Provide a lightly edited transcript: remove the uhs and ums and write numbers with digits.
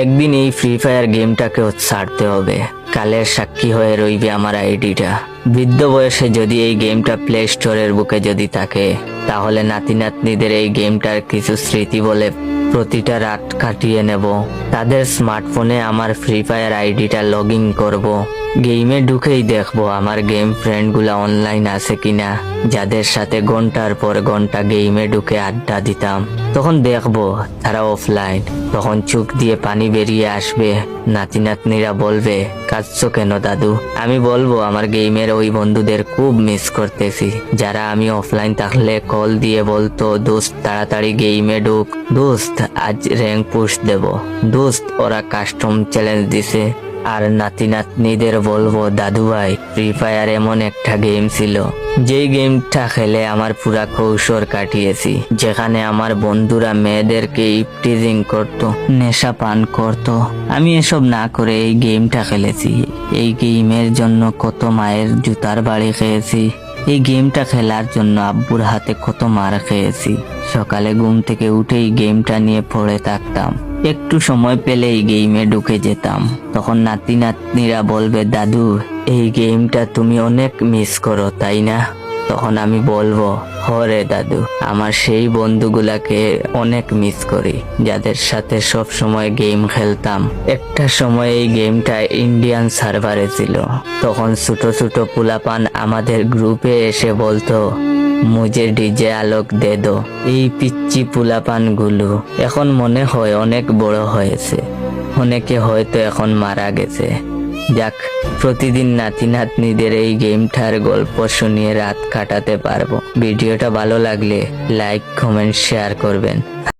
একদিন এই free fire গেমটাকেও ছাড়তে হবে। কালের সাক্ষী হয়ে রইবে আমার আইডিটা। বৃদ্ধ বয়সে যদি এই গেমটা প্লে স্টোরের বুকে যদি থাকে, তাহলে নাতি নাতনিদের এই গেমটার কিছু স্মৃতি বলে প্রতিটা রাত কাটিয়ে নেব। তাদের স্মার্টফোনে আমার ফ্রি ফায়ার আইডিটা লগ ইন করবো। গেমে ঢুকেই দেখবো আমার গেম ফ্রেন্ডগুলা অনলাইন আছে কিনা, যাদের সাথে ঘন্টার পর ঘন্টা গেমে ঢুকে আড্ডা দিতাম। তখন দেখবো তারা অফলাইন। তখন চোখ দিয়ে পানি বেরিয়ে আসবে। নাতি নাতনিরা বলবে, কাঁদছো কেন দাদু? আমি বলবো আমার গেমের ওই বন্ধুদের খুব মিস করতেছি, যারা আমি অফলাইন থাকলে কল দিয়ে বলতো, দোস্ত তাড়াতাড়ি গেমে ঢুক, দোস্ত আজ র্যাঙ্ক পুশ দেব, দোস্ত ওরা কাস্টম চ্যালেঞ্জ দিছে। আর নাতি নাতনিদের বলবো, দাদু ভাই ফ্রি ফায়ার এমন একটা গেম ছিল, যেই গেমটা খেলে আমার পুরা কৈশোর কাটিয়েছি, যেখানে আমার বন্ধুরা মেয়েদেরকে ইপটিজিং করত, নেশা পান করত। আমি এসব না করে এই গেমটা খেলেছি। এই গেমের জন্য কত মায়ের জুতার বাড়ি খেয়েছি। এই গেমটা খেলার জন্য আব্বুর হাতে কত মার খেয়েছি। সকালে ঘুম থেকে উঠেই গেমটা নিয়ে পড়ে থাকতাম। একটু সময় পেলেই গেমে ঢুকে যেতাম। তখন নাতি নাতনিরা বলবে, দাদু এই গেমটা তুমি অনেক মিস করো তাই না? তখন আমি বলবো, হরে দাদু, আমার সেই বন্ধুগুলাকে অনেক মিস করি, যাদের সাথে সব সময় গেম খেলতাম। একটা সময় এই গেমটা ইন্ডিয়ান সার্ভারে ছিল। তখন ছোট ছোট পোলাপান আমাদের গ্রুপে এসে বলতো, মুঝে ডিজে আলোক দে দো। এই পিচ্চি পোলাপান গুলো এখন মনে হয় অনেক বড় হয়েছে, অনেকে হয়তো এখন মারা গেছে। যাক, প্রতিদিন নাতি নাতনিদের এই গেমটার গল্প শুনিয়ে রাত কাটাতে পারবো। ভিডিওটা ভালো লাগলে লাইক, কমেন্ট, শেয়ার করবেন।